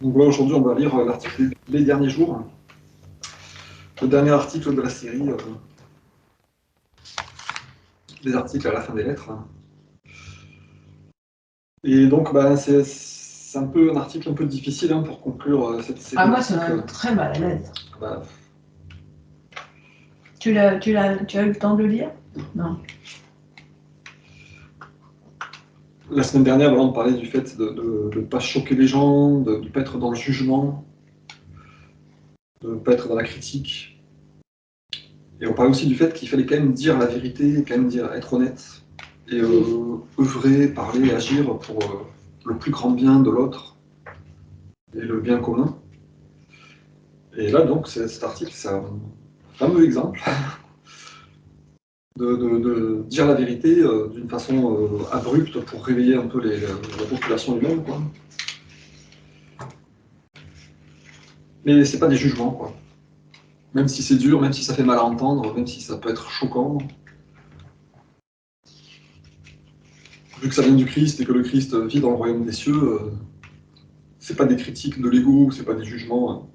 Donc voilà, aujourd'hui, on va lire l'article Les derniers jours, le dernier article de la série, des articles à la fin des lettres. Et donc, c'est un peu un article un peu difficile pour conclure cette série. Ah, moi, ça m'a très mal à l'aise. Bah, Tu as eu le temps de le lire? Non. La semaine dernière, voilà, on parlait du fait de ne pas choquer les gens, de ne pas être dans le jugement, de ne pas être dans la critique. Et on parlait aussi du fait qu'il fallait quand même dire la vérité, quand même être honnête, et œuvrer, parler, agir pour le plus grand bien de l'autre et le bien commun. Et là, donc, cet article, c'est un fameux exemple de dire la vérité d'une façon abrupte pour réveiller un peu la population humaine, quoi. Mais c'est pas des jugements, quoi. Même si c'est dur, même si ça fait mal à entendre, même si ça peut être choquant. Vu que ça vient du Christ et que le Christ vit dans le royaume des cieux, c'est pas des critiques de l'ego, c'est pas des jugements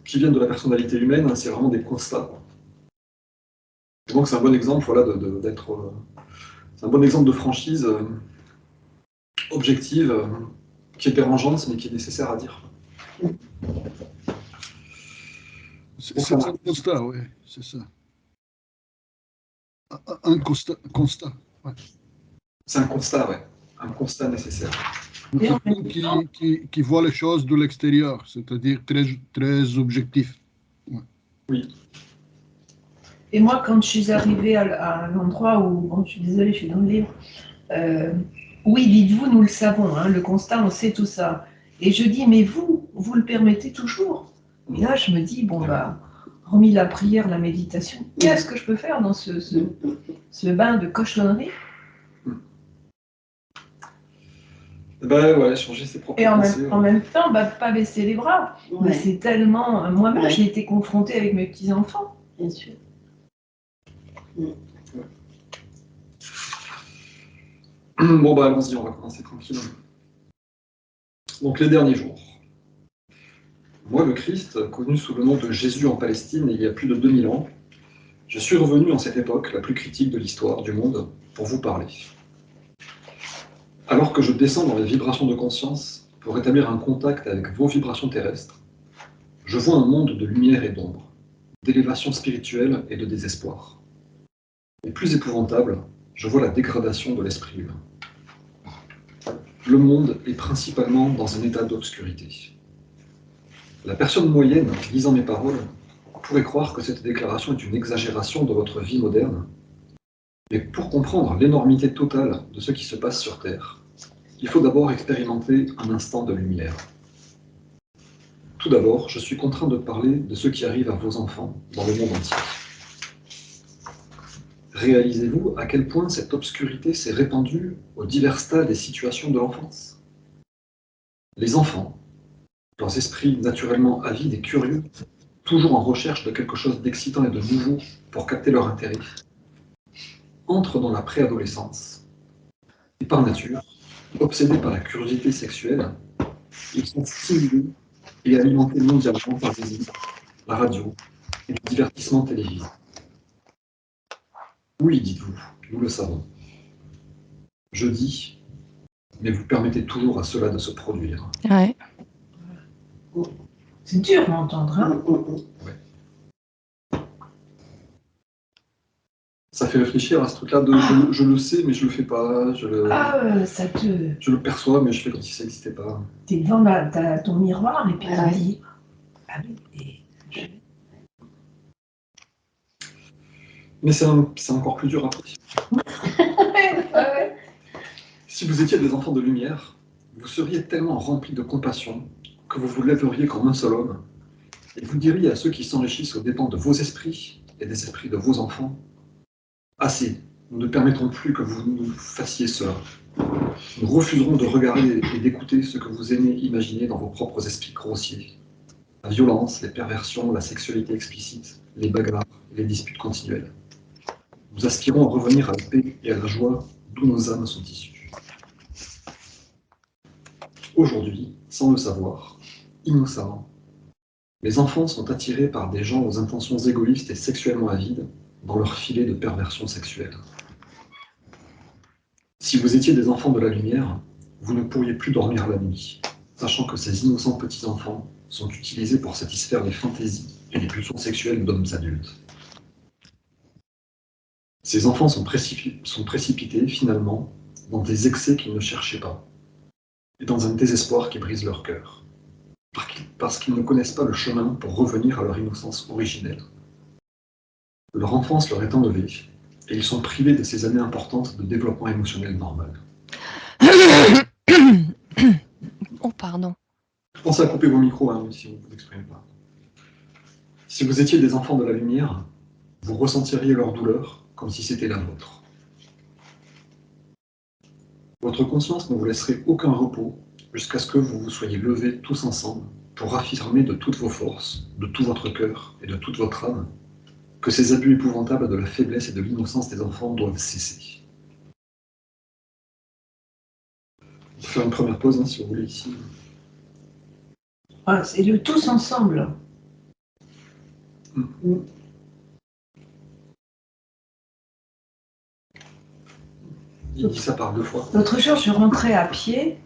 qui viennent de la personnalité humaine, c'est vraiment des constats. Et donc c'est un bon exemple, voilà, c'est un bon exemple de franchise objective, qui est dérangeante, mais qui est nécessaire à dire. C'est un constat, oui, c'est ça. Un constat. Ouais. C'est un constat, ouais. Un constat nécessaire. Qui voit les choses de l'extérieur, c'est-à-dire très objectif. Ouais. Oui. Et moi, quand je suis arrivée à l'endroit où, bon, je suis désolée, je suis dans le livre, oui, dites-vous, nous le savons, le constat, on sait tout ça. Et je dis, mais vous le permettez toujours. Et là, je me dis, bon, hormis la prière, la méditation, qu'est-ce que je peux faire dans ce bain de cochonnerie? Ouais, changer ses propres pensées. Et en même temps, pas baisser les bras. Ouais. Mais c'est tellement... Moi-même, j'ai été confrontée avec mes petits-enfants. Bien sûr. Ouais. Bon, allons-y, on va commencer tranquille. Donc, les derniers jours. Moi, le Christ, connu sous le nom de Jésus en Palestine il y a plus de 2000 ans, je suis revenu en cette époque, la plus critique de l'histoire du monde, pour vous parler. Alors que je descends dans les vibrations de conscience pour établir un contact avec vos vibrations terrestres, je vois un monde de lumière et d'ombre, d'élévation spirituelle et de désespoir. Et plus épouvantable, je vois la dégradation de l'esprit humain. Le monde est principalement dans un état d'obscurité. La personne moyenne, lisant mes paroles, pourrait croire que cette déclaration est une exagération de votre vie moderne. Mais pour comprendre l'énormité totale de ce qui se passe sur Terre, il faut d'abord expérimenter un instant de lumière. Tout d'abord, je suis contraint de parler de ce qui arrive à vos enfants dans le monde entier. Réalisez-vous à quel point cette obscurité s'est répandue aux divers stades et situations de l'enfance? Les enfants, leurs esprits naturellement avides et curieux, toujours en recherche de quelque chose d'excitant et de nouveau pour capter leur intérêt, entrent dans la préadolescence et par nature, obsédés par la curiosité sexuelle, ils sont stimulés et alimentés mondialement par les livres, la radio et le divertissement télévisé. Oui, dites-vous, nous le savons. Je dis, mais vous permettez toujours à cela de se produire. Ouais. C'est dur à entendre, hein? Ouais. Ça fait réfléchir à ce truc-là de je le sais, mais je le fais pas. Je le perçois, mais je fais comme si ça n'existait pas. T'es devant ton miroir et puis tu dis, ah oui, Mais c'est encore plus dur après. Si vous étiez des enfants de lumière, vous seriez tellement remplis de compassion que vous vous lèveriez comme un seul homme et vous diriez à ceux qui s'enrichissent aux dépens de vos esprits et des esprits de vos enfants: assez, nous ne permettrons plus que vous nous fassiez cela. Nous refuserons de regarder et d'écouter ce que vous aimez imaginer dans vos propres esprits grossiers. La violence, les perversions, la sexualité explicite, les bagarres, les disputes continuelles. Nous aspirons à revenir à la paix et à la joie d'où nos âmes sont issues. Aujourd'hui, sans le savoir, innocemment. Les enfants sont attirés par des gens aux intentions égoïstes et sexuellement avides dans leur filet de perversion sexuelle. Si vous étiez des enfants de la lumière, vous ne pourriez plus dormir la nuit, sachant que ces innocents petits-enfants sont utilisés pour satisfaire les fantaisies et les pulsions sexuelles d'hommes adultes. Ces enfants sont précipités, finalement, dans des excès qu'ils ne cherchaient pas, et dans un désespoir qui brise leur cœur, parce qu'ils ne connaissent pas le chemin pour revenir à leur innocence originelle. Leur enfance leur est enlevée, et ils sont privés de ces années importantes de développement émotionnel normal. Oh, pardon. Pensez à couper vos micros, hein, si vous ne vous exprimez pas. Si vous étiez des enfants de la lumière, vous ressentiriez leur douleur comme si c'était la vôtre. Votre conscience ne vous laisserait aucun repos jusqu'à ce que vous vous soyez levés tous ensemble pour affirmer de toutes vos forces, de tout votre cœur et de toute votre âme que ces abus épouvantables de la faiblesse et de l'innocence des enfants doivent cesser. On peut faire une première pause, hein, si vous voulez, ici. Ah, c'est le tous ensemble. Il dit ça par 2 fois. L'autre jour, je rentrais à pied,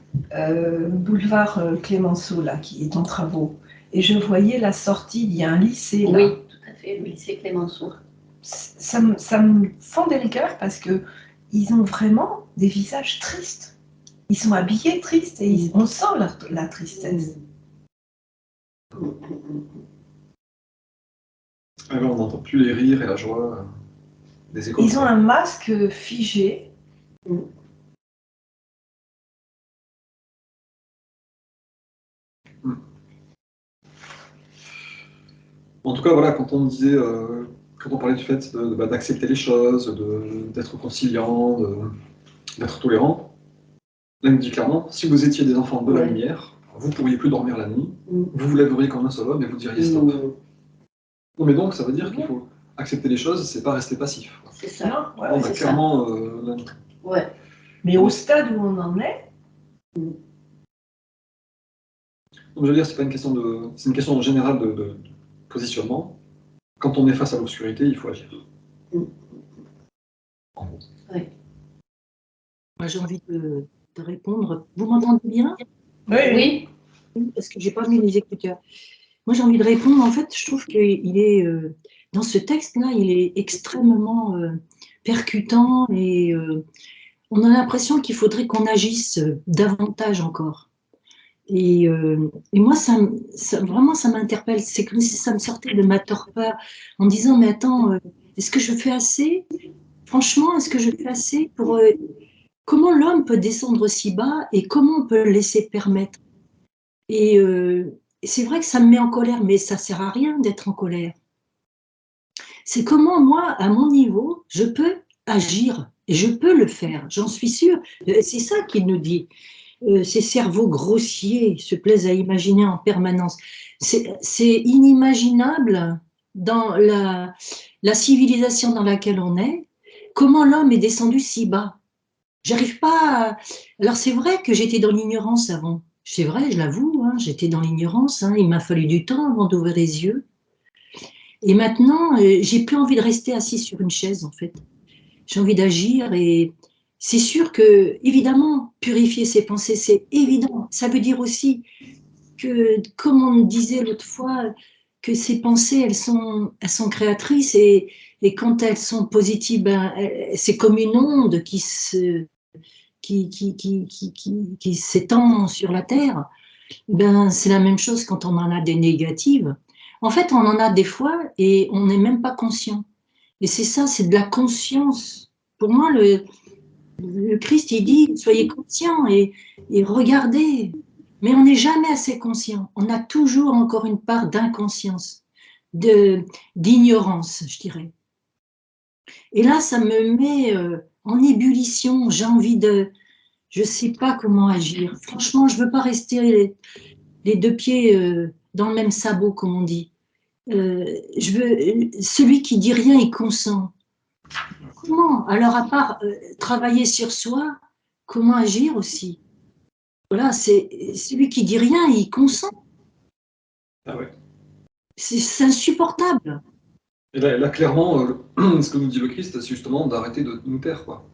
boulevard Clémenceau, là, qui est en travaux, et je voyais la sortie, il y a un lycée là. Oui, tout à fait, le lycée Clémenceau. Ça me fendait le cœur parce que ils ont vraiment des visages tristes. Ils sont habillés tristes et on sent la tristesse. Alors, on n'entend plus les rires et la joie des échos. Ils ont un masque figé. En tout cas, voilà, quand on disait, quand on parlait du fait d'accepter les choses, d'être conciliant, d'être tolérant, là, il nous dit clairement, si vous étiez des enfants de la lumière, vous ne pourriez plus dormir la nuit, vous vous lèveriez comme un seul homme et vous diriez stop. Non, mais donc, ça veut dire qu'il faut accepter les choses, c'est pas rester passif. C'est ça. Ouais, On a c'est clairement... Ouais. mais au stade où on en est, Donc, je veux dire, c'est pas une question de... C'est une question générale de positionnement. Quand on est face à l'obscurité, il faut agir. En gros. Oui. Moi, j'ai envie de répondre. Vous m'entendez bien? Oui. Parce que j'ai pas mis les écouteurs. Moi, j'ai envie de répondre. En fait, je trouve qu'il est, dans ce texte-là, il est extrêmement percutant et on a l'impression qu'il faudrait qu'on agisse davantage encore. Et moi, vraiment, ça m'interpelle. C'est comme si ça me sortait de ma torpeur en disant, mais attends, est-ce que je fais assez? Franchement, est-ce que je fais assez pour... comment l'homme peut descendre si bas et comment on peut le laisser permettre? Et c'est vrai que ça me met en colère, mais ça ne sert à rien d'être en colère. C'est comment moi, à mon niveau, je peux agir et je peux le faire, j'en suis sûre. C'est ça qu'il nous dit. Ces cerveaux grossiers se plaisent à imaginer en permanence. C'est inimaginable dans la civilisation dans laquelle on est, comment l'homme est descendu si bas. J'arrive pas à... Alors c'est vrai que j'étais dans l'ignorance avant. C'est vrai, je l'avoue, hein, j'étais dans l'ignorance. Hein, il m'a fallu du temps avant d'ouvrir les yeux. Et maintenant, j'ai plus envie de rester assis sur une chaise, en fait. J'ai envie d'agir et c'est sûr que, évidemment, purifier ses pensées, c'est évident. Ça veut dire aussi que, comme on disait l'autre fois, que ces pensées, elles sont créatrices et quand elles sont positives, ben, c'est comme une onde qui s'étend sur la Terre. Ben, c'est la même chose quand on en a des négatives. En fait, on en a des fois et on n'est même pas conscient. Et c'est ça, c'est de la conscience. Pour moi, le Christ, il dit, soyez conscients et regardez. Mais on n'est jamais assez conscient. On a toujours encore une part d'inconscience, d'ignorance, je dirais. Et là, ça me met en ébullition. J'ai envie de... Je ne sais pas comment agir. Franchement, je ne veux pas rester les 2 pieds dans le même sabot, comme on dit. Celui qui dit rien, il consent. Comment? Alors, à part travailler sur soi, comment agir aussi? Voilà, c'est celui qui dit rien, il consent. Ah ouais. C'est insupportable. Et là, clairement, ce que nous dit le Christ, c'est justement d'arrêter de nous taire, quoi.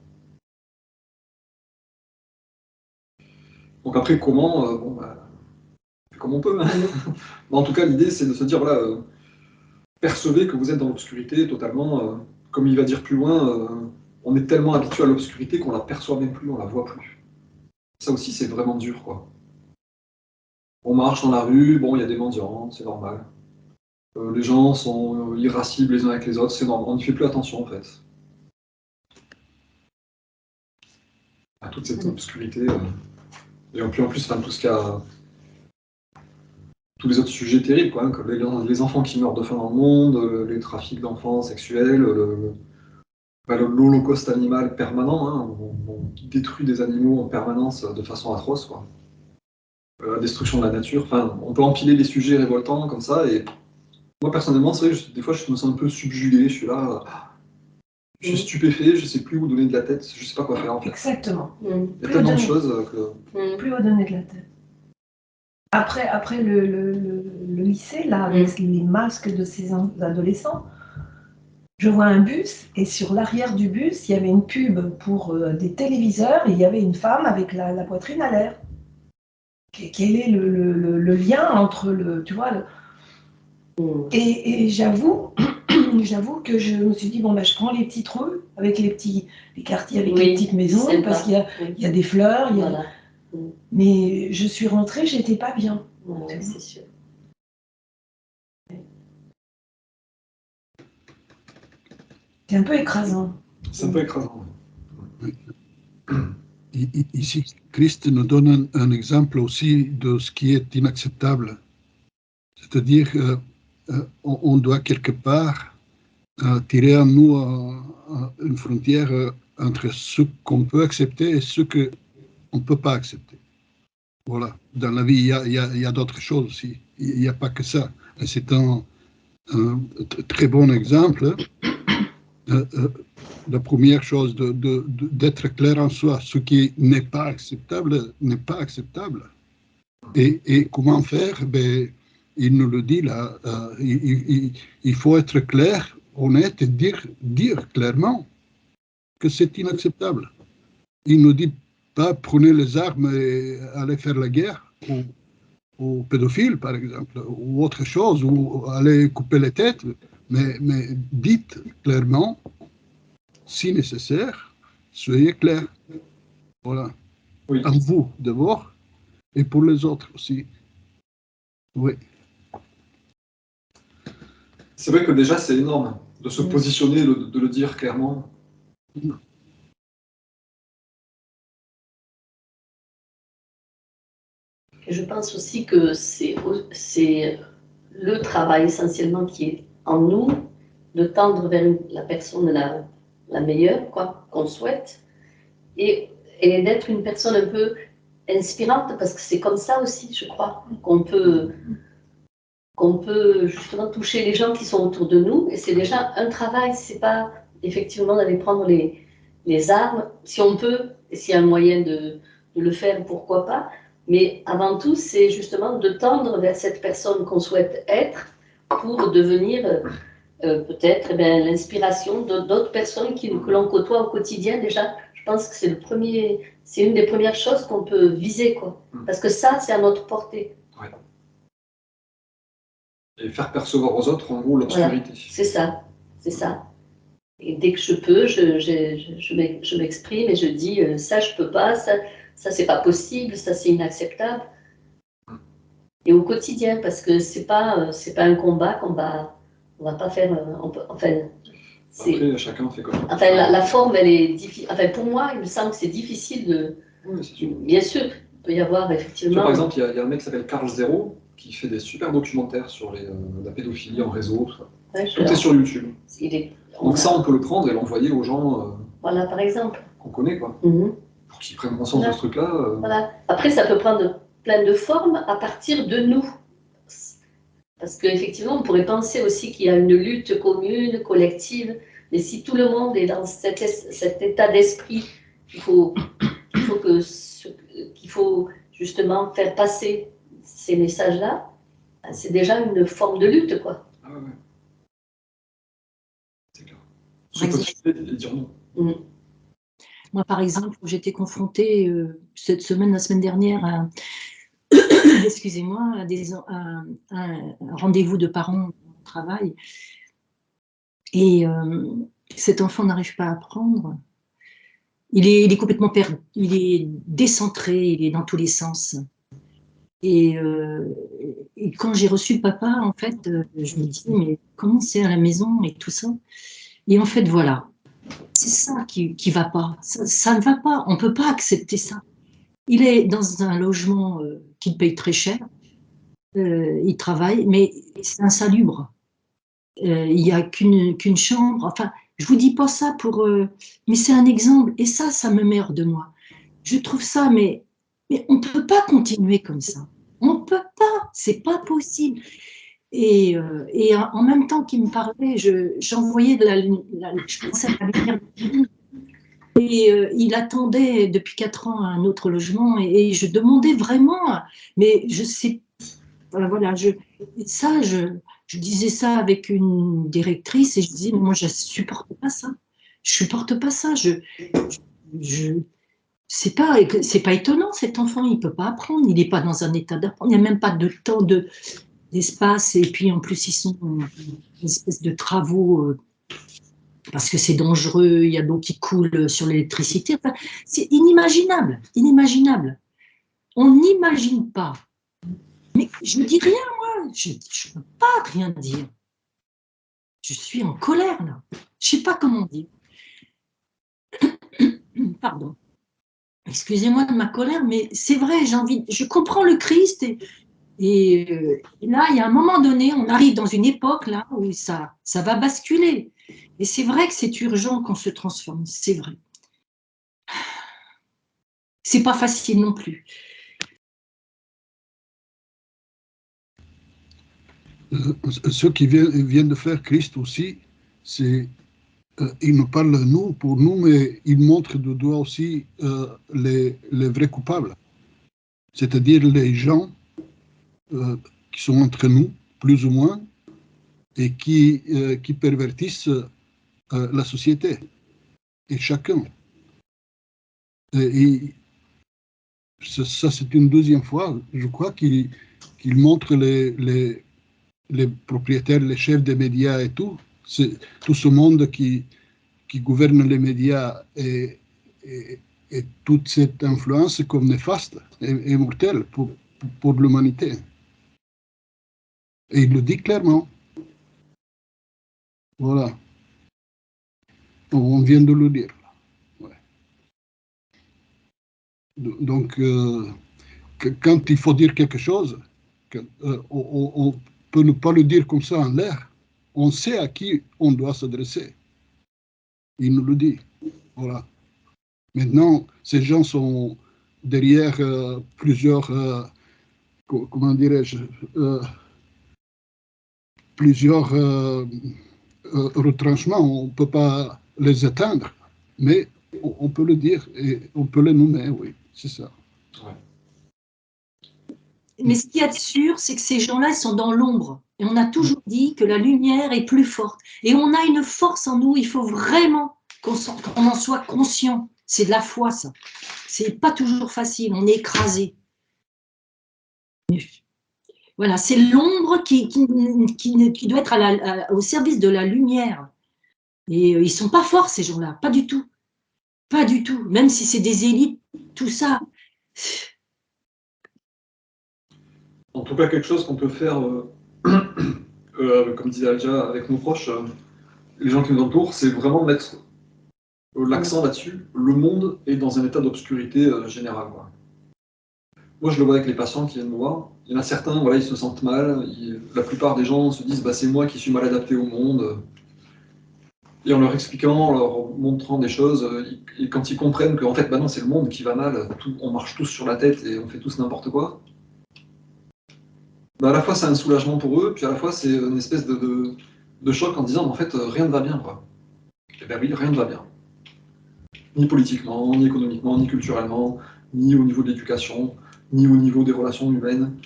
Donc après, comment bon, bah, comme on peut. Hein. Mais en tout cas, l'idée, c'est de se dire, voilà, percevez que vous êtes dans l'obscurité totalement. Comme il va dire plus loin, on est tellement habitué à l'obscurité qu'on la perçoit même plus, on la voit plus. Ça aussi, c'est vraiment dur, quoi. On marche dans la rue, bon, il y a des mendiants, c'est normal. Les gens sont irascibles les uns avec les autres, c'est normal. On n'y fait plus attention, en fait. À toute cette obscurité. Et puis en plus, enfin, tout ce qu'il y a... tous les autres sujets terribles, quoi, hein, comme les enfants qui meurent de faim dans le monde, les trafics d'enfants sexuels, l'holocauste animal permanent, hein, on détruit des animaux en permanence de façon atroce, quoi. La destruction de la nature, enfin, on peut empiler des sujets révoltants comme ça, et moi personnellement, c'est vrai que des fois je me sens un peu subjugué, je suis là, je suis stupéfait, je sais plus où donner de la tête, je sais pas quoi faire en fait. Exactement. Il y a tellement de choses que... Plus où donner de la tête. Après le lycée, là, avec les masques de ces adolescents, je vois un bus, et sur l'arrière du bus, il y avait une pub pour des téléviseurs, et il y avait une femme avec la poitrine à l'air. Quel est le lien entre le... Tu vois, et j'avoue que je me suis dit, bon, ben, je prends les petites rues, avec les quartiers avec les petites maisons, parce qu'il y a des fleurs, il y a... Voilà. Mais je suis rentrée, j'étais pas bien. Ouais, c'est sûr. C'est un peu écrasant. C'est un peu écrasant. Oui. Ici, Christ nous donne un exemple aussi de ce qui est inacceptable. C'est-à-dire on doit quelque part tirer à nous une frontière entre ce qu'on peut accepter et ce qu'on ne peut pas accepter. Voilà. Dans la vie, il y a d'autres choses aussi. Il n'y a pas que ça. Et c'est un très bon exemple. La première chose, d'être clair en soi. Ce qui n'est pas acceptable n'est pas acceptable. Et comment faire? Ben, il nous le dit là. Il faut être clair, honnête et dire clairement que c'est inacceptable. Il ne dit pas prenez les armes et allez faire la guerre aux pédophiles, par exemple, ou autre chose, ou allez couper les têtes, mais dites clairement, si nécessaire, soyez clair. Voilà. Oui. En vous, d'abord, et pour les autres aussi. Oui. C'est vrai que déjà, c'est énorme de se positionner, de le dire clairement. Je pense aussi que c'est le travail essentiellement qui est en nous, de tendre vers la personne la meilleure, quoi, qu'on souhaite, et d'être une personne un peu inspirante, parce que c'est comme ça aussi, je crois, qu'on peut justement toucher les gens qui sont autour de nous, et c'est déjà un travail, c'est pas effectivement d'aller prendre les armes, si on peut, et s'il y a un moyen de le faire, pourquoi pas, mais avant tout, c'est justement de tendre vers cette personne qu'on souhaite être pour devenir peut-être l'inspiration d'autres personnes que l'on côtoie au quotidien. Déjà, je pense que c'est une des premières choses qu'on peut viser, quoi. Parce que ça, c'est à notre portée. Ouais. Et faire percevoir aux autres, en gros, l'obscurité. Voilà, c'est ça. Et dès que je peux, je m'exprime et je dis ça, je peux pas, ça c'est pas possible, ça c'est inacceptable. Et au quotidien, parce que c'est pas un combat qu'on va pas faire. Enfin, après, chacun fait comme ça. Enfin, la forme, elle est difficile. Enfin, pour moi, il me semble que c'est difficile de. Oui, c'est sûr. Bien sûr, il peut y avoir effectivement. Tu vois, par exemple, il y a un mec qui s'appelle Carl Zero qui fait des super documentaires sur la pédophilie en réseau, tout ça. Ouais, tout est sur YouTube. Donc ça, on peut le prendre et l'envoyer aux gens voilà, par exemple. Qu'on connaît, quoi. Pour qu'ils prennent conscience de ce truc-là. Voilà. Après, ça peut prendre plein de formes à partir de nous. Parce qu'effectivement, on pourrait penser aussi qu'il y a une lutte commune, collective, mais si tout le monde est dans cet état d'esprit qu'il faut justement faire passer ces messages-là, c'est déjà une forme de lutte, quoi. Ah ouais. C'est clair. Se Par exemple, postuler et dire non. moi, par exemple, j'étais confrontée cette semaine, la semaine dernière, à, excusez-moi, à un rendez-vous de parents au travail. Et cet enfant n'arrive pas à apprendre. Il est complètement perdu, il est décentré, il est dans tous les sens. Et quand j'ai reçu le papa, en fait, je me dis, mais comment c'est à la maison et tout ça? Et en fait, voilà, c'est ça qui va pas. Ça ne va pas, on ne peut pas accepter ça. Il est dans un logement qu'il paye très cher, il travaille, mais c'est insalubre. Il n'y a qu'une chambre. Enfin, je vous dis pas ça pour... mais c'est un exemple. Et ça me merde de moi. Je trouve ça, mais on ne peut pas continuer comme ça. On ne peut pas. C'est pas possible. Et en même temps qu'il me parlait, j'envoyais je pensais à la lumière de Dieu. Et il attendait depuis 4 ans un autre logement. Et je demandais vraiment, mais je sais, voilà, je disais ça avec une directrice et je disais, mais moi, je ne supporte pas ça. Je supporte pas ça. C'est pas étonnant, cet enfant, il ne peut pas apprendre. Il n'est pas dans un état d'apprendre. Il n'y a même pas de temps d'espace. Et puis, en plus, ils sont en espèce de travaux parce que c'est dangereux. Il y a d'eau qui coule sur l'électricité. Enfin, c'est inimaginable. Inimaginable. On n'imagine pas. Mais je ne dis rien, moi. Je ne peux pas rien dire. Je suis en colère, là. Je ne sais pas comment dire. Pardon. Excusez-moi de ma colère, mais c'est vrai, je comprends le Christ. Et là, il y a un moment donné, on arrive dans une époque là où ça va basculer. Et c'est vrai que c'est urgent qu'on se transforme. C'est vrai. C'est pas facile non plus. Ce qui vient de faire Christ aussi, c'est il nous parle nous pour nous, mais il montre du doigt aussi les vrais coupables, c'est-à-dire les gens qui sont entre nous, plus ou moins, et qui pervertissent la société, et chacun. Et ça, c'est une deuxième fois, je crois, qu'il montre les propriétaires, les chefs des médias et tout ce monde qui gouverne les médias et toute cette influence comme néfaste et mortelle pour l'humanité. Et il le dit clairement. Voilà. On vient de le dire. Ouais. Donc, quand il faut dire quelque chose, on peut ne pas le dire comme ça en l'air. On sait à qui on doit s'adresser. Il nous le dit. Voilà. Maintenant, ces gens sont derrière plusieurs, comment dirais-je, plusieurs retranchements. On ne peut pas les atteindre, mais on peut le dire et on peut les nommer, oui, c'est ça. Ouais. Mais ce qu'il y a de sûr, c'est que ces gens-là sont dans l'ombre. Et on a toujours dit que la lumière est plus forte. Et on a une force en nous, il faut vraiment qu'on en soit conscient. C'est de la foi, ça. C'est pas toujours facile, on est écrasé. Voilà, c'est l'ombre qui doit être au service de la lumière. Et ils sont pas forts, ces gens-là, pas du tout. Pas du tout. Même si c'est des élites, tout ça. En tout cas, quelque chose qu'on peut faire, comme disait Alja, avec nos proches, les gens qui nous entourent, c'est vraiment mettre l'accent là-dessus. Le monde est dans un état d'obscurité générale. Quoi. Moi, je le vois avec les patients qui viennent me voir. Il y en a certains, voilà, ils se sentent mal. La plupart des gens se disent, bah, c'est moi qui suis mal adapté au monde. Et en leur expliquant, en leur montrant des choses, et quand ils comprennent qu'en fait, bah non, c'est le monde qui va mal, on marche tous sur la tête et on fait tous n'importe quoi, bah à la fois c'est un soulagement pour eux, puis à la fois c'est une espèce de choc en disant, en fait, rien ne va bien, quoi. Et ben oui, rien ne va bien. Ni politiquement, ni économiquement, ni culturellement, ni au niveau de l'éducation, ni au niveau des relations humaines.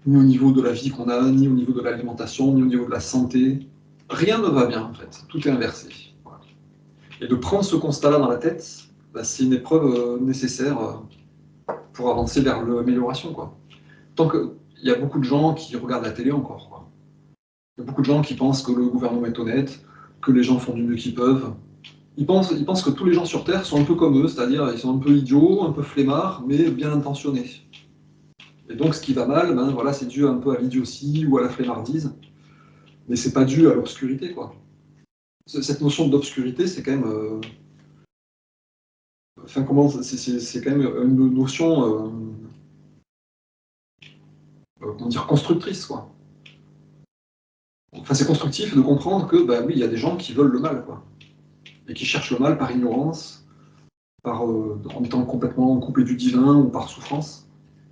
ni au niveau de la vie qu'on a, ni au niveau de l'alimentation, ni au niveau de la santé. Rien ne va bien, en fait. Tout est inversé. Voilà. Et de prendre ce constat-là dans la tête, bah, c'est une épreuve nécessaire pour avancer vers l'amélioration, quoi. Tant qu'il y a beaucoup de gens qui regardent la télé encore, quoi. Il y a beaucoup de gens qui pensent que le gouvernement est honnête, que les gens font du mieux qu'ils peuvent. Ils pensent que tous les gens sur Terre sont un peu comme eux, c'est-à-dire ils sont un peu idiots, un peu flemmards, mais bien intentionnés. Et donc ce qui va mal, ben, voilà, c'est dû un peu à l'idiotie ou à la flemmardise, mais c'est pas dû à l'obscurité, quoi. Cette notion d'obscurité, c'est quand même... Enfin, c'est quand même une notion comment dire, constructrice, quoi. Enfin, c'est constructif de comprendre que, bah oui, il y a des gens qui veulent le mal, quoi. Et qui cherchent le mal par ignorance, en étant complètement coupés du divin ou par souffrance.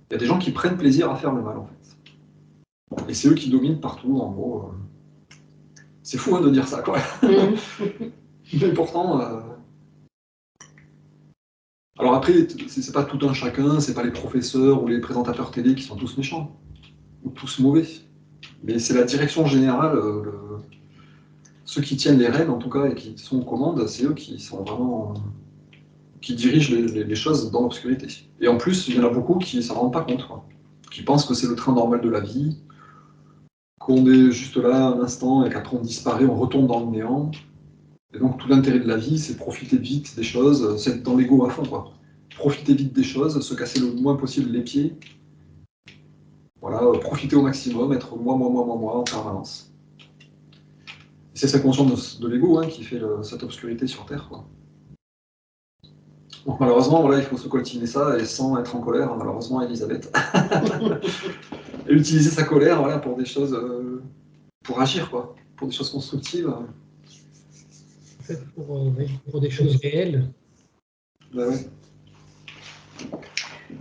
Il y a des gens qui prennent plaisir à faire le mal, en fait. Et c'est eux qui dominent partout, en gros. C'est fou hein, de dire ça, quoi. Mais pourtant... Alors après, c'est pas tout un chacun, c'est pas les professeurs ou les présentateurs télé qui sont tous méchants, ou tous mauvais. Mais c'est la direction générale, ceux qui tiennent les rênes, en tout cas, et qui sont aux commandes, c'est eux qui sont vraiment... qui dirigent les choses dans l'obscurité. Et en plus, il y en a beaucoup qui ne s'en rendent pas compte, quoi. Qui pensent que c'est le train normal de la vie, qu'on est juste là un instant et qu'après on disparaît, on retombe dans le néant. Et donc tout l'intérêt de la vie, c'est profiter vite des choses, c'est être dans l'ego à fond, quoi. Profiter vite des choses, se casser le moins possible les pieds. Voilà, profiter au maximum, être moi en permanence. C'est cette conscience de l'ego hein, qui fait cette obscurité sur Terre, quoi. Donc malheureusement, voilà, il faut se coltiner ça, et sans être en colère, malheureusement, Elisabeth. Et utiliser sa colère voilà, pour des choses, pour agir, quoi, pour des choses constructives. En fait, pour des choses réelles. Ben ouais.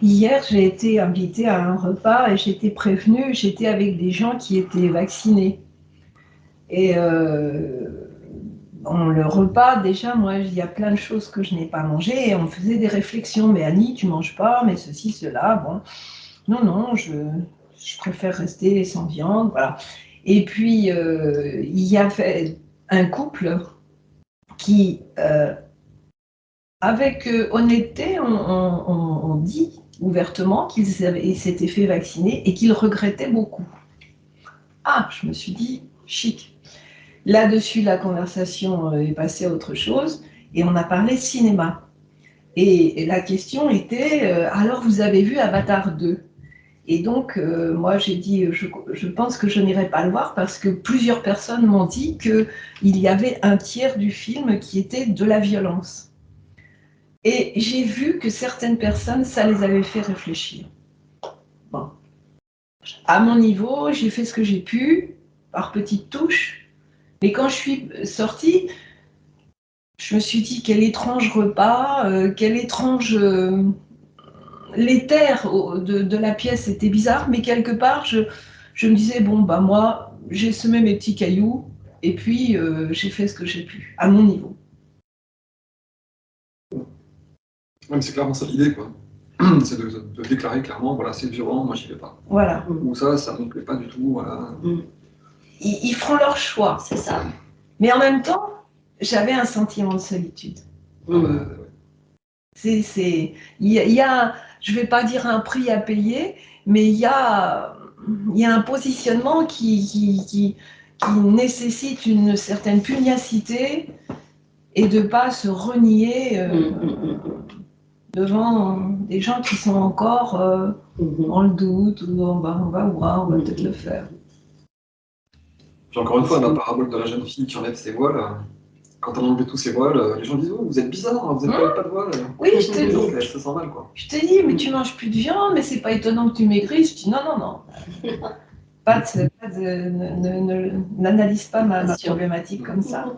Hier, j'ai été invitée à un repas et j'étais prévenue, j'étais avec des gens qui étaient vaccinés. Et dans le repas, déjà, moi, il y a plein de choses que je n'ai pas mangées et on me faisait des réflexions. Mais Annie, tu manges pas, mais ceci, cela, bon. Non, je préfère rester sans viande, voilà. Et puis, il y avait un couple qui, avec honnêteté, on dit ouvertement qu'ils s'étaient fait vacciner et qu'ils regrettaient beaucoup. Ah, je me suis dit, chic. Là-dessus, la conversation est passée à autre chose et on a parlé cinéma. Et la question était, alors vous avez vu Avatar 2 ? Et donc, moi j'ai dit, je pense que je n'irai pas le voir parce que plusieurs personnes m'ont dit qu'il y avait un tiers du film qui était de la violence. Et j'ai vu que certaines personnes, ça les avait fait réfléchir. Bon. À mon niveau, j'ai fait ce que j'ai pu, par petites touches. Mais quand je suis sortie, je me suis dit, quel étrange repas, quel étrange... l'éther de la pièce était bizarre, mais quelque part, je me disais, bon, bah moi, j'ai semé mes petits cailloux, et puis j'ai fait ce que j'ai pu, à mon niveau. Ouais, mais c'est clairement ça l'idée, quoi. C'est de déclarer clairement, voilà, c'est violent, moi j'y vais pas. Voilà. Ou ça me plaît pas du tout, voilà. Ils feront leur choix. C'est ça. Mais en même temps, j'avais un sentiment de solitude. Ouais. Il y a, je ne vais pas dire un prix à payer, mais il y a un positionnement qui nécessite une certaine pugnacité et de ne pas se renier devant des gens qui sont encore dans le doute, ou on va voir, on va peut-être le faire. Puis encore une fois, la parabole de la jeune fille qui enlève ses voiles, quand elle a enlevé tous ses voiles, les gens disent oh, vous êtes bizarre, vous n'avez pas de voile. Oui, je te Donc dis. elle se sent mal, quoi. Je te dis, mais tu manges plus de viande, mais c'est pas étonnant que tu maigrisses. Je dis non. N'analyse pas ma problématique comme ça.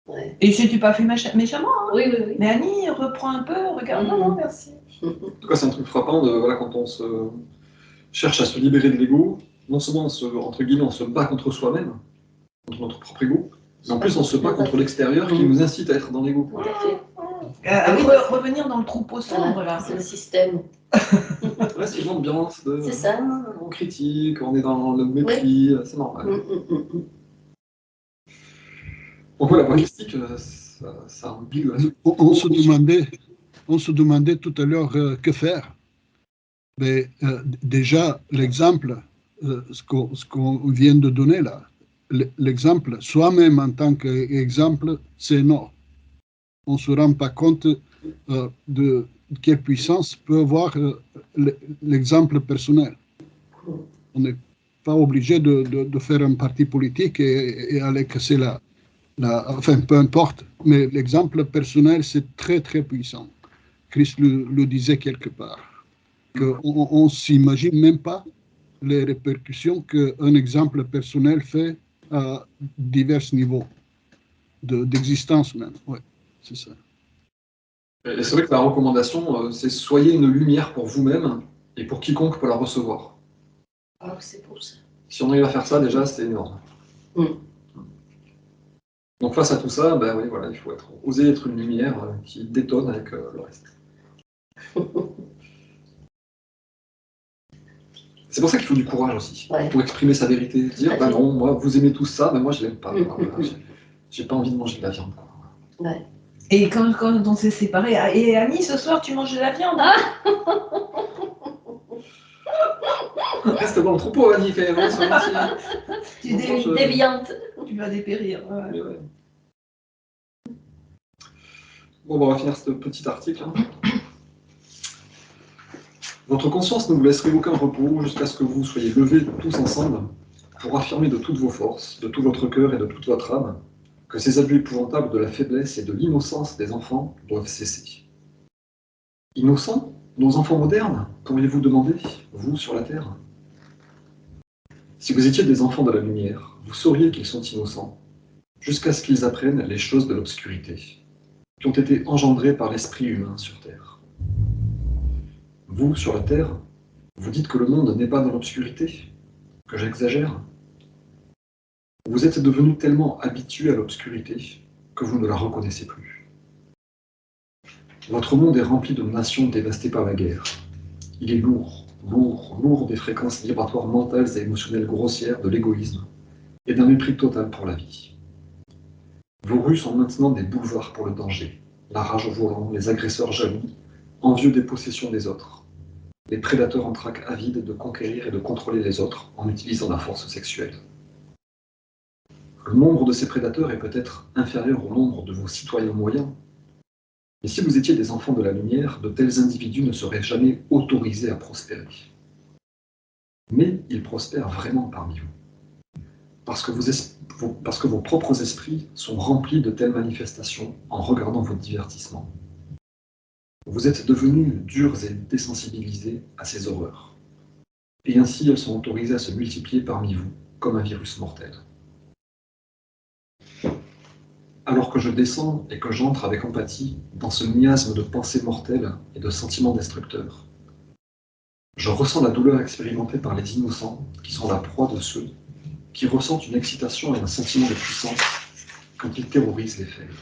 Ouais. Et c'est pas fait méchamment. Hein. Oui. Mais Annie, reprends un peu, regarde. Non, merci. En tout cas, c'est un truc frappant voilà, quand on se cherche à se libérer de l'ego. Non seulement entre guillemets, on se bat contre soi-même, contre notre propre ego, mais en plus on se bat contre l'extérieur qui nous incite à être dans l'ego. Tout à fait. Revenir dans le troupeau sombre, Voilà, là. c'est le système. Là, c'est une ambiance de... C'est ça. critique, on est dans le mépris, c'est normal. Donc voilà, la mystique, ça ambigue. On se demandait tout à l'heure que faire. Mais déjà, l'exemple, ce qu'on vient de donner là, l'exemple, soi-même en tant qu'exemple, c'est énorme. On ne se rend pas compte de quelle puissance peut avoir l'exemple personnel. On n'est pas obligé de faire un parti politique et aller casser enfin, peu importe, mais l'exemple personnel, c'est très, très puissant. Christ le disait quelque part, qu'on ne s'imagine même pas les répercussions qu'un exemple personnel fait à divers niveaux d'existence même. Ouais, c'est ça. Et c'est vrai que la recommandation, c'est soyez une lumière pour vous-même et pour quiconque peut la recevoir. Ah, c'est beau ça. Si on arrive à faire ça, déjà, c'est énorme. Donc face à tout ça, ben oui, voilà, il faut oser être une lumière qui détonne avec le reste. C'est pour ça qu'il faut du courage aussi, pour exprimer sa vérité, dire bah non, moi vous aimez tous ça, mais moi je l'aime pas. J'ai pas envie de manger de la viande. Ouais. Et quand on s'est séparés, et Annie, ce soir tu manges de la viande? Reste dans le troupeau, Annie, quand même, Tu déviante. Tu vas dépérir. Ouais. Ouais. Bon, on va finir ce petit article. Votre conscience ne vous laisserait aucun repos jusqu'à ce que vous soyez levés tous ensemble pour affirmer de toutes vos forces, de tout votre cœur et de toute votre âme que ces abus épouvantables de la faiblesse et de l'innocence des enfants doivent cesser. Innocents, nos enfants modernes, pourriez-vous demander, vous sur la terre? Si vous étiez des enfants de la lumière, vous sauriez qu'ils sont innocents, jusqu'à ce qu'ils apprennent les choses de l'obscurité, qui ont été engendrées par l'esprit humain sur terre. Vous, sur la terre, vous dites que le monde n'est pas dans l'obscurité, que j'exagère. Vous êtes devenus tellement habitués à l'obscurité que vous ne la reconnaissez plus. Votre monde est rempli de nations dévastées par la guerre. Il est lourd, lourd, lourd des fréquences vibratoires mentales et émotionnelles grossières de l'égoïsme et d'un mépris total pour la vie. Vos rues sont maintenant des boulevards pour le danger, la rage au volant, les agresseurs jaloux, envieux des possessions des autres, les prédateurs en traque avides de conquérir et de contrôler les autres en utilisant la force sexuelle. Le nombre de ces prédateurs est peut-être inférieur au nombre de vos citoyens moyens, mais si vous étiez des enfants de la lumière, de tels individus ne seraient jamais autorisés à prospérer. Mais ils prospèrent vraiment parmi vous, parce que vos propres esprits sont remplis de telles manifestations en regardant vos divertissements. Vous êtes devenus durs et désensibilisés à ces horreurs, et ainsi elles sont autorisées à se multiplier parmi vous comme un virus mortel. Alors que je descends et que j'entre avec empathie dans ce miasme de pensées mortelles et de sentiments destructeurs, je ressens la douleur expérimentée par les innocents qui sont la proie de ceux qui ressentent une excitation et un sentiment de puissance quand ils terrorisent les faibles.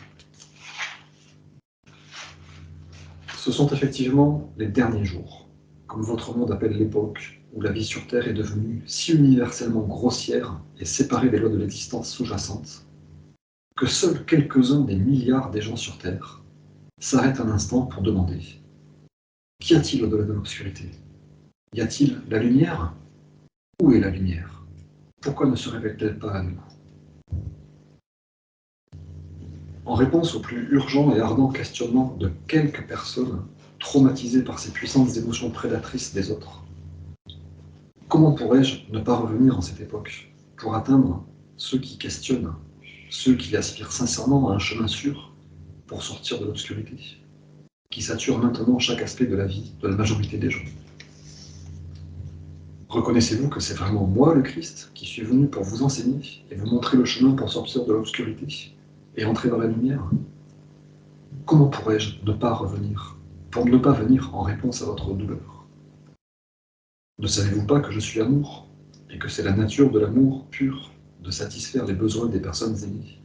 Ce sont effectivement les derniers jours, comme votre monde appelle l'époque où la vie sur Terre est devenue si universellement grossière et séparée des lois de l'existence sous-jacente que seuls quelques-uns des milliards des gens sur Terre s'arrêtent un instant pour demander « Qu'y a-t-il au-delà de l'obscurité? Y a-t-il la lumière? Où est la lumière? Pourquoi ne se révèle-t-elle pas à nous ?» En réponse au plus urgent et ardent questionnement de quelques personnes traumatisées par ces puissantes émotions prédatrices des autres, comment pourrais-je ne pas revenir en cette époque pour atteindre ceux qui questionnent, ceux qui aspirent sincèrement à un chemin sûr pour sortir de l'obscurité, qui sature maintenant chaque aspect de la vie de la majorité des gens? Reconnaissez-vous que c'est vraiment moi, le Christ, qui suis venu pour vous enseigner et vous montrer le chemin pour sortir de l'obscurité et entrer dans la lumière? Comment pourrais-je ne pas revenir, pour ne pas venir en réponse à votre douleur? Ne savez-vous pas que je suis amour, et que c'est la nature de l'amour pur de satisfaire les besoins des personnes aimées?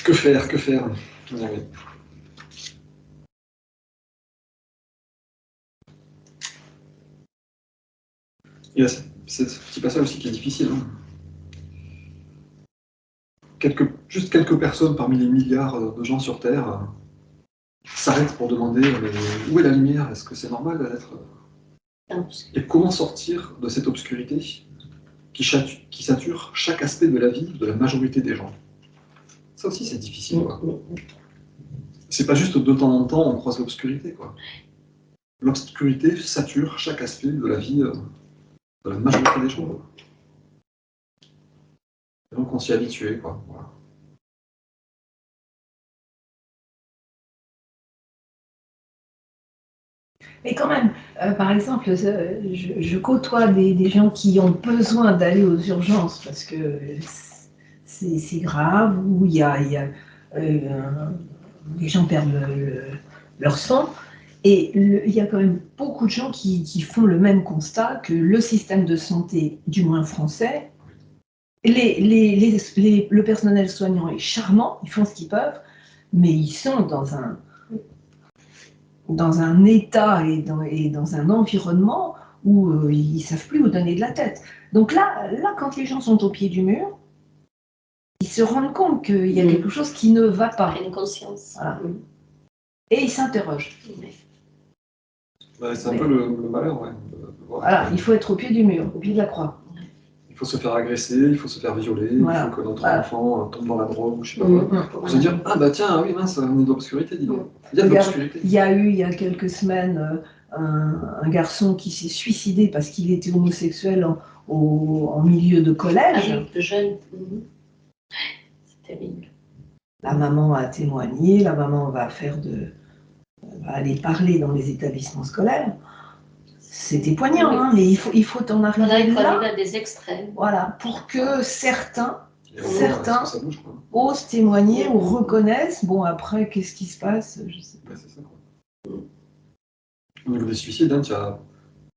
Que faire, que faire? Ah oui. Il y a ce petit passage aussi qui est difficile. Hein. Juste quelques personnes parmi les milliards de gens sur Terre s'arrêtent pour demander mais où est la lumière? Est-ce que c'est normal d'être... Et comment sortir de cette obscurité qui sature chaque aspect de la vie de la majorité des gens? Ça aussi, c'est difficile. C'est pas juste de temps en temps on croise l'obscurité, quoi. L'obscurité sature chaque aspect de la vie de la majorité des gens. Quoi. Et donc on s'y est habitué, quoi. Voilà. Mais quand même, par exemple, je côtoie des gens qui ont besoin d'aller aux urgences parce que c'est grave, ou il y a les gens perdent leur sang. Et il y a quand même beaucoup de gens qui font le même constat que le système de santé, du moins français, le personnel soignant est charmant, ils font ce qu'ils peuvent, mais ils sont dans un état et dans un environnement où ils ne savent plus où donner de la tête. Donc là, quand les gens sont au pied du mur, ils se rendent compte qu'il y a quelque chose qui ne va pas. Ils prennent conscience. Voilà. Et ils s'interrogent. C'est un peu le malheur, ouais. Voilà, il faut être au pied du mur, au pied de la croix. Il faut se faire agresser, il faut se faire violer, Voilà. il faut que notre enfant tombe dans la drogue ou je sais pas quoi. Pour se dire, ah bah tiens, ah oui mince, on est dans l'obscurité, dis donc. Il y a de l'obscurité. Il y a eu, il y a quelques semaines, un garçon qui s'est suicidé parce qu'il était homosexuel en milieu de collège. Ah oui, de jeune. C'est terrible. La maman a témoigné, la maman va aller parler dans les établissements scolaires. C'était poignant, hein, mais il faut en arriver Voilà, il faut là. arriver à des extrêmes. Voilà, pour que certains bouge, osent témoigner ou reconnaissent. Bon, après, qu'est-ce qui se passe? Je sais pas. C'est ça, quoi. Au niveau des suicides, hein, il y a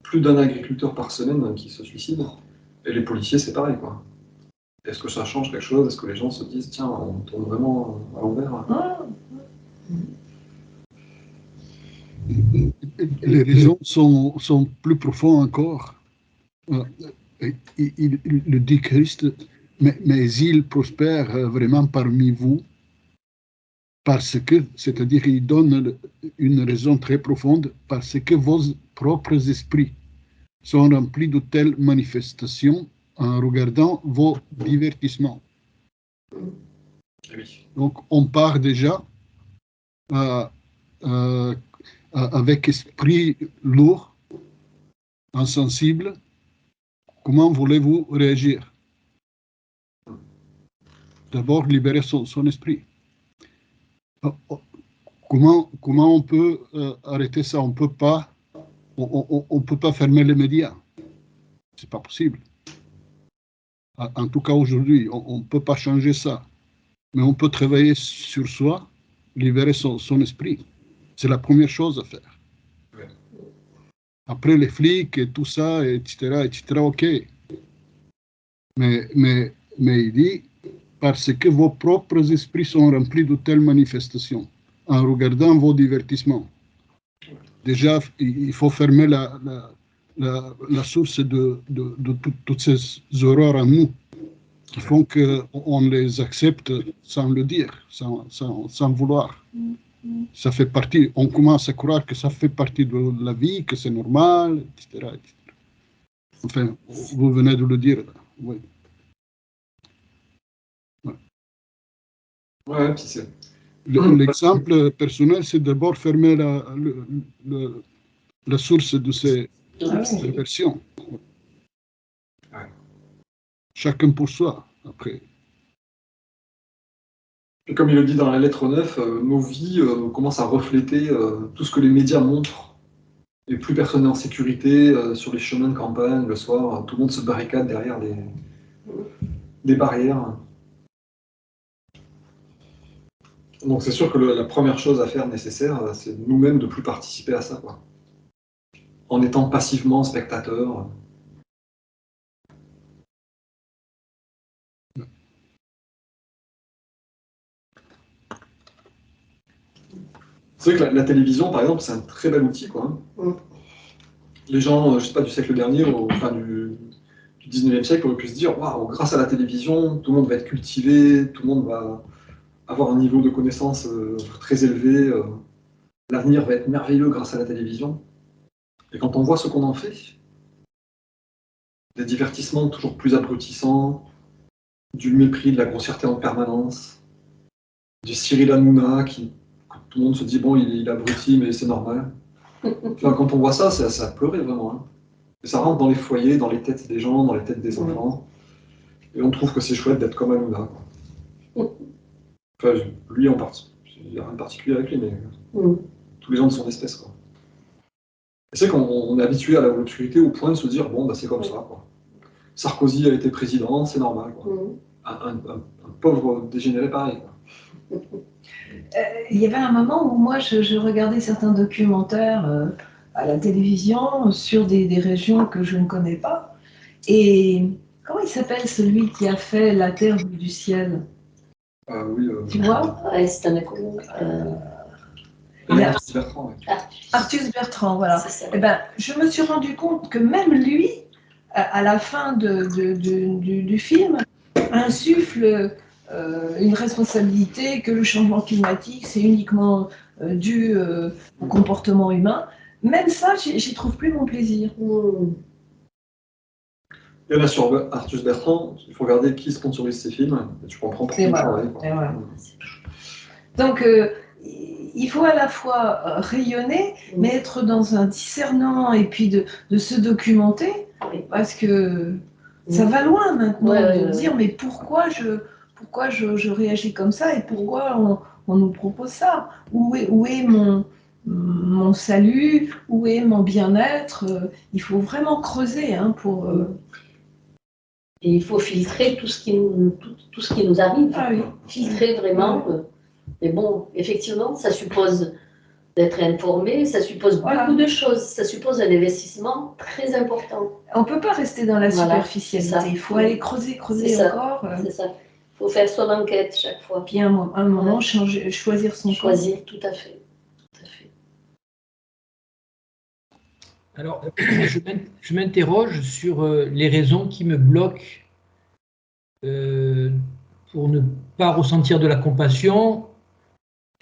plus d'un agriculteur par semaine qui se suicide. Et les policiers, c'est pareil, quoi. Est-ce que ça change quelque chose? Est-ce que les gens se disent, tiens, on tourne vraiment à l'envers? Les raisons sont plus profondes encore. Il le dit Christ, mais il prospère vraiment parmi vous parce que, c'est-à-dire il donne une raison très profonde, parce que vos propres esprits sont remplis de telles manifestations en regardant vos divertissements. Oui. Donc on part déjà avec esprit lourd, insensible. Comment voulez-vous réagir? D'abord, libérer son esprit. Comment on peut arrêter ça? On peut pas fermer les médias. C'est pas possible. En tout cas, aujourd'hui, on ne peut pas changer ça. Mais on peut travailler sur soi, libérer son esprit. C'est la première chose à faire. Ouais. Après, les flics et tout ça, etc., ok. Mais il dit, parce que vos propres esprits sont remplis de telles manifestations, en regardant vos divertissements. Déjà, il faut fermer la source de toutes ces horreurs en nous, qui font qu'on les accepte sans le dire, sans vouloir. Ça fait partie, on commence à croire que ça fait partie de la vie, que c'est normal, etc., etc. Enfin, vous venez de le dire, oui. Ouais, puis c'est... L'exemple personnel, c'est d'abord fermer la source de ces perversions. Ouais. Chacun pour soi, après. Et comme il le dit dans la lettre 9, nos vies commencent à refléter tout ce que les médias montrent. Et plus personne n'est en sécurité sur les chemins de campagne, le soir, tout le monde se barricade derrière des barrières. Donc c'est sûr que la première chose à faire nécessaire, c'est nous-mêmes de ne plus participer à ça, quoi. En étant passivement spectateur. C'est vrai que la télévision, par exemple, c'est un très bel outil, quoi. Mm. Les gens, je sais pas, du siècle dernier, enfin du 19e siècle, auraient pu se dire, waouh, grâce à la télévision, tout le monde va être cultivé, tout le monde va avoir un niveau de connaissance très élevé, l'avenir va être merveilleux grâce à la télévision. Et quand on voit ce qu'on en fait, des divertissements toujours plus abrutissants, du mépris, de la grossièreté en permanence, du Cyril Hanouna qui tout le monde se dit bon, il est abruti, mais c'est normal. Enfin, quand on voit ça, ça a pleuré vraiment. Hein. Et ça rentre dans les foyers, dans les têtes des gens, dans les têtes des enfants. Et on trouve que c'est chouette d'être comme Hanouna. Enfin, lui en partie. Il n'y a rien de particulier avec lui, mais tous les gens de son espèce. Quoi. Et c'est qu'on est habitué à l'obscurité au point de se dire bon, bah, c'est comme ça. Quoi. Sarkozy a été président, c'est normal. Quoi. Un pauvre dégénéré pareil. Quoi. Il y avait un moment où moi je regardais certains documentaires à la télévision sur des régions que je ne connais pas. Et comment il s'appelle celui qui a fait La Terre du ciel? Oui, tu vois? Ouais, c'est un économiste. Arthus Bertrand. Ouais. Arthus Bertrand, voilà. C'est ça. Eh ben, je me suis rendu compte que même lui, à la fin du film, insuffle une responsabilité, que le changement climatique, c'est uniquement dû au comportement humain. Même ça, j'y trouve plus mon plaisir. Et là, sur Arthus Bertrand, il faut regarder qui sponsorise ses films, et tu comprends pourquoi il travaille. Voilà. Donc, il faut à la fois rayonner, mais être dans un discernement et puis de se documenter, parce que ça va loin maintenant de dire mais pourquoi je réagis comme ça et pourquoi on nous propose ça? Où est mon salut? Où est mon bien-être? Il faut vraiment creuser pour... Et il faut filtrer tout ce qui nous arrive. Ah oui. Filtrer vraiment. Mais bon, effectivement, ça suppose d'être informé, ça suppose beaucoup de choses. Ça suppose un investissement très important. On ne peut pas rester dans la superficialité. Il faut aller creuser encore. C'est ça. Il faut faire son enquête chaque fois. Puis à un moment, choisir son camp. Choisir, tout à fait. Alors, je m'interroge sur les raisons qui me bloquent pour ne pas ressentir de la compassion.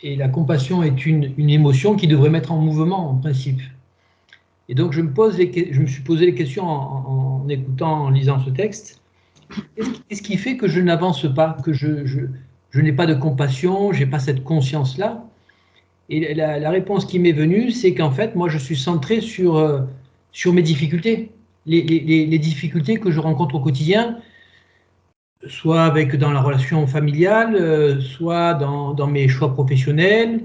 Et la compassion est une émotion qui devrait mettre en mouvement, en principe. Et donc, je me suis posé les questions en écoutant, en lisant ce texte. Qu'est-ce qui fait que je n'avance pas, que je n'ai pas de compassion, je n'ai pas cette conscience-là? Et la réponse qui m'est venue, c'est qu'en fait, moi, je suis centré sur mes difficultés, les difficultés que je rencontre au quotidien, soit dans la relation familiale, soit dans mes choix professionnels,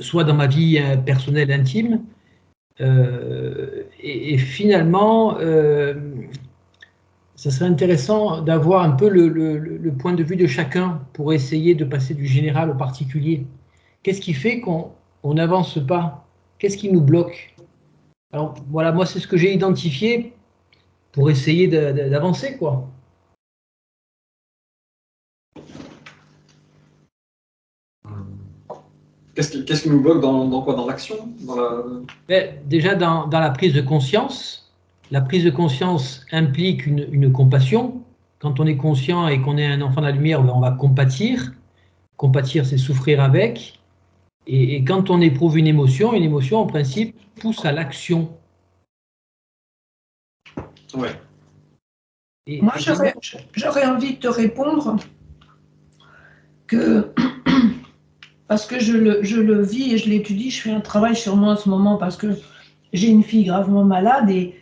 soit dans ma vie personnelle intime. Et finalement, ça serait intéressant d'avoir un peu le point de vue de chacun pour essayer de passer du général au particulier. Qu'est-ce qui fait qu'on n'avance pas? Qu'est-ce qui nous bloque? Alors voilà, moi c'est ce que j'ai identifié pour essayer d'avancer, quoi. Qu'est-ce qui nous bloque dans quoi? Dans l'action? Déjà dans la prise de conscience. La prise de conscience implique une compassion. Quand on est conscient et qu'on est un enfant de la lumière, on va compatir. Compatir, c'est souffrir avec. Et quand on éprouve une émotion en principe pousse à l'action. Ouais. Moi, j'aurais envie de te répondre que, parce que je le vis et je l'étudie, je fais un travail sur moi en ce moment parce que j'ai une fille gravement malade et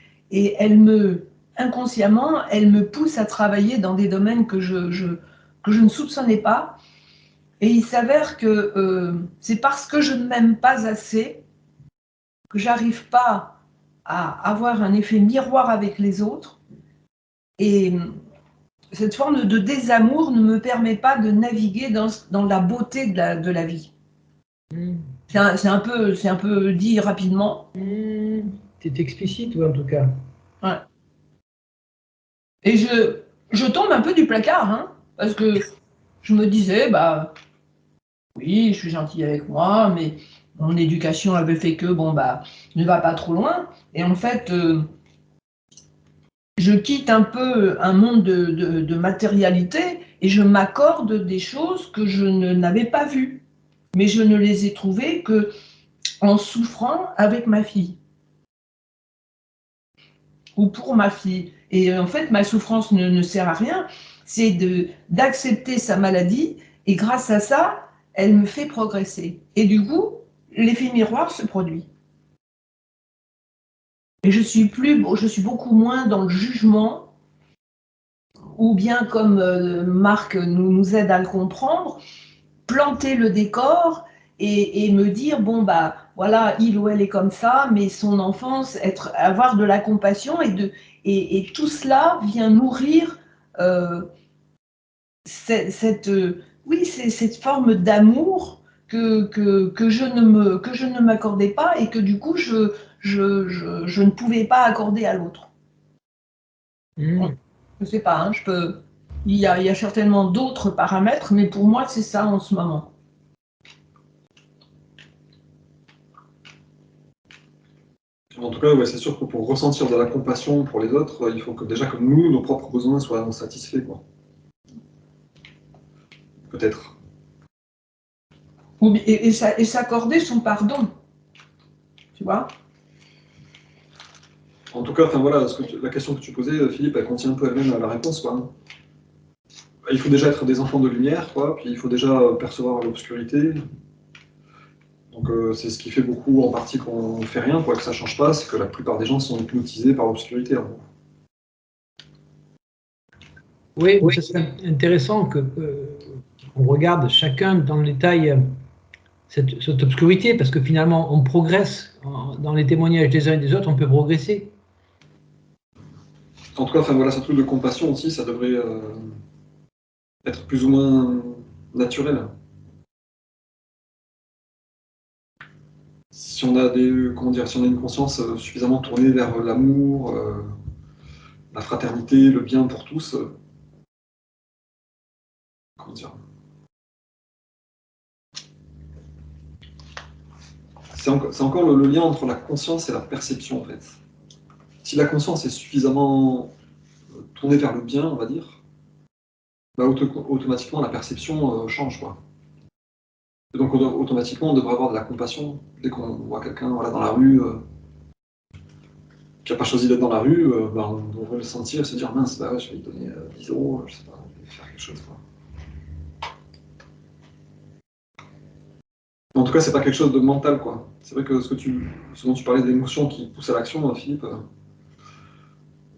inconsciemment, elle me pousse à travailler dans des domaines que je ne soupçonnais pas. Et il s'avère que c'est parce que je ne m'aime pas assez que j'arrive pas à avoir un effet miroir avec les autres. Et cette forme de désamour ne me permet pas de naviguer dans la beauté de la vie. C'est un peu dit rapidement. C'est explicite, ou en tout cas. Ouais. Et je tombe un peu du placard, hein, parce que je me disais, bah oui, je suis gentille avec moi, mais mon éducation avait fait que, bon, bah, ne va pas trop loin. Et en fait, je quitte un peu un monde de matérialité et je m'accorde des choses que je n'avais pas vues. Mais je ne les ai trouvées que en souffrant avec ma fille. Ou pour ma fille. Et en fait, ma souffrance ne sert à rien, c'est d'accepter sa maladie, et grâce à ça, elle me fait progresser. Et du coup, l'effet miroir se produit. Et je suis beaucoup moins dans le jugement, ou bien comme Marc nous aide à le comprendre, planter le décor et me dire, bon, bah, voilà, il ou elle est comme ça, mais son enfance, avoir de la compassion et tout cela vient nourrir cette forme d'amour que je ne m'accordais pas et que du coup, je ne pouvais pas accorder à l'autre. Bon, je ne sais pas, hein, il y a certainement d'autres paramètres, mais pour moi, c'est ça en ce moment. En tout cas, ouais, c'est sûr que pour ressentir de la compassion pour les autres, il faut que déjà que nous, nos propres besoins soient satisfaits, quoi. Peut-être. Et s'accorder son pardon, tu vois. En tout cas, enfin voilà, la question que tu posais, Philippe, elle contient un peu elle-même la réponse, quoi. Il faut déjà être des enfants de lumière, quoi, puis il faut déjà percevoir l'obscurité. Donc c'est ce qui fait beaucoup en partie qu'on ne fait rien, quoi, que ça change pas, c'est que la plupart des gens sont hypnotisés par l'obscurité. En gros. Oui, mais ce serait intéressant qu'on regarde chacun dans le détail cette obscurité, parce que finalement, on progresse dans les témoignages des uns et des autres, on peut progresser. En tout cas, enfin voilà, ce truc de compassion aussi, ça devrait être plus ou moins naturel. Si on a si on a une conscience suffisamment tournée vers l'amour, la fraternité, le bien pour tous, comment dire, c'est encore le lien entre la conscience et la perception en fait. Si la conscience est suffisamment tournée vers le bien, on va dire, bah, automatiquement la perception change, quoi. Et donc automatiquement on devrait avoir de la compassion dès qu'on voit quelqu'un voilà, dans la rue qui n'a pas choisi d'être dans la rue, bah, on devrait le sentir et se dire mince, bah ouais, je vais lui donner 10 euros, je sais pas, je vais faire quelque chose, quoi. En tout cas, c'est pas quelque chose de mental, quoi. C'est vrai que ce dont tu parlais d'émotions qui poussent à l'action, Philippe,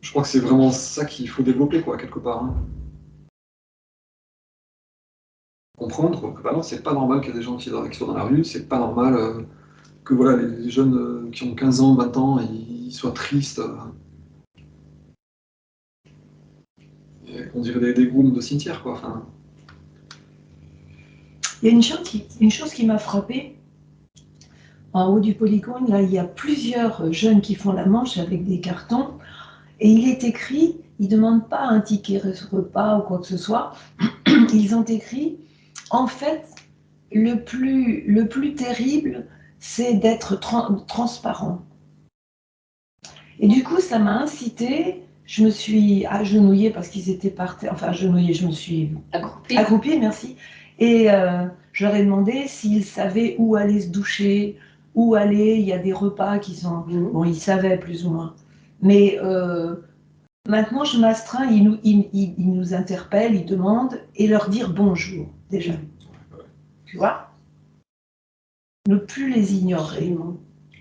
je crois que c'est vraiment ça qu'il faut développer, quoi, quelque part. Hein. Comprendre que bah non, c'est pas normal qu'il y ait des gens qui soient dans la rue, c'est pas normal que voilà, les jeunes qui ont 15 ans, 20 ans, ils soient tristes. On dirait des grooms de cimetière, quoi. Enfin... Il y a une chose qui m'a frappée. En haut du polygone, là, il y a plusieurs jeunes qui font la manche avec des cartons. Et il est écrit, ils ne demandent pas un ticket repas ou quoi que ce soit. Ils ont écrit, en fait, le plus terrible, c'est d'être transparent. Et du coup, ça m'a incité. Je me suis agenouillée parce qu'ils étaient par terre. Enfin, agenouillée, je me suis accroupie, merci. Et je leur ai demandé s'ils savaient où aller se doucher, où aller. Il y a des repas qui sont. Bon, ils savaient plus ou moins. Mais maintenant, je m'astreins. Ils nous interpellent, ils demandent et leur dire bonjour déjà. Tu vois? Ne plus les ignorer.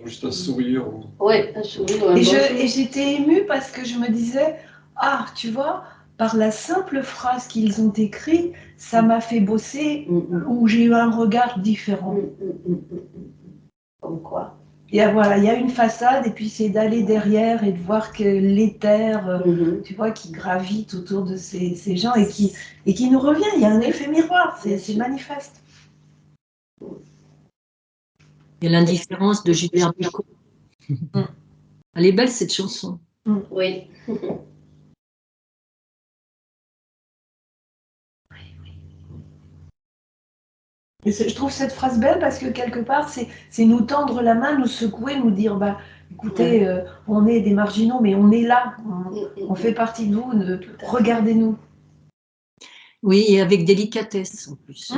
Juste un sourire. Oui, un sourire. Et j'étais émue parce que je me disais, ah, tu vois, par la simple phrase qu'ils ont écrite, ça m'a fait bosser, où j'ai eu un regard différent. Comme quoi. Et voilà, il y a une façade, et puis c'est d'aller derrière et de voir que l'éther, tu vois, qui gravite autour de ces gens et qui nous revient. Il y a un effet miroir, c'est manifeste. Il y a l'indifférence de Gilbert Bécaud. Elle est belle cette chanson. Oui. Et je trouve cette phrase belle parce que quelque part, c'est nous tendre la main, nous secouer, nous dire, bah, écoutez, on est des marginaux, mais on est là, on fait partie de vous, regardez-nous. Oui, et avec délicatesse en plus.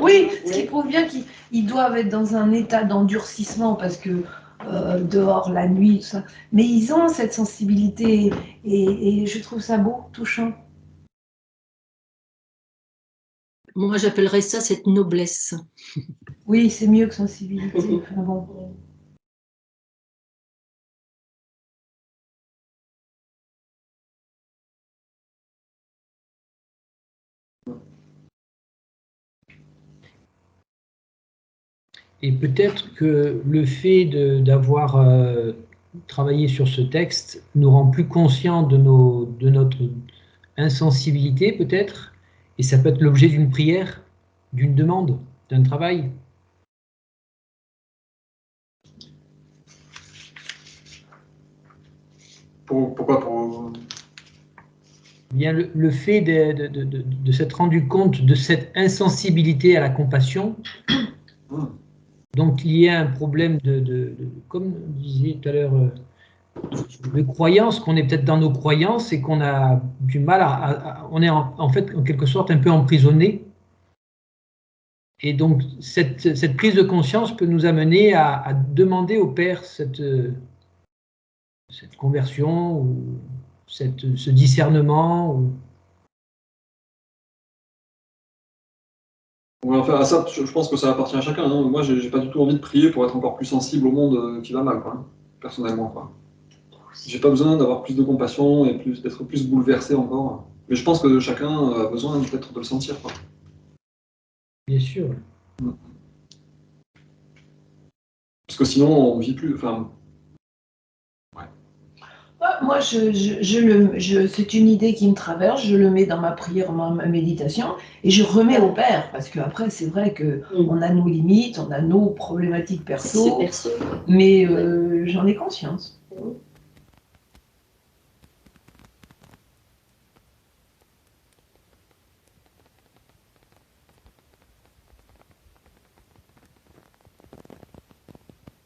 Oui, ce qui prouve bien qu'ils doivent être dans un état d'endurcissement parce que dehors, la nuit, tout ça. Mais ils ont cette sensibilité et je trouve ça beau, touchant. Moi, j'appellerais ça cette noblesse. Oui, c'est mieux que sensibilité. Enfin, bon. Et peut-être que le fait d'avoir travaillé sur ce texte nous rend plus conscients de notre insensibilité, peut-être, et ça peut être l'objet d'une prière, d'une demande, d'un travail. Pourquoi pour... Bien, le fait de s'être rendu compte de cette insensibilité à la compassion, donc il y a un problème comme vous disiez tout à l'heure, de croyances, qu'on est peut-être dans nos croyances et qu'on a du mal on est en fait en quelque sorte un peu emprisonné. Et donc cette prise de conscience peut nous amener à demander au Père cette conversion ou ce discernement. Ouais, enfin, à ça, je pense que ça appartient à chacun. Hein. Moi, j'ai pas du tout envie de prier pour être encore plus sensible au monde qui va mal, quoi, personnellement. Quoi. J'ai pas besoin d'avoir plus de compassion et d'être plus bouleversé encore. Mais je pense que chacun a besoin peut-être de le sentir. Quoi. Bien sûr. Parce que sinon, on vit plus. Enfin, moi, c'est une idée qui me traverse, je le mets dans ma prière, ma méditation, et je remets au Père, parce qu'après, c'est vrai qu'on a nos limites, on a nos problématiques perso, mais j'en ai conscience.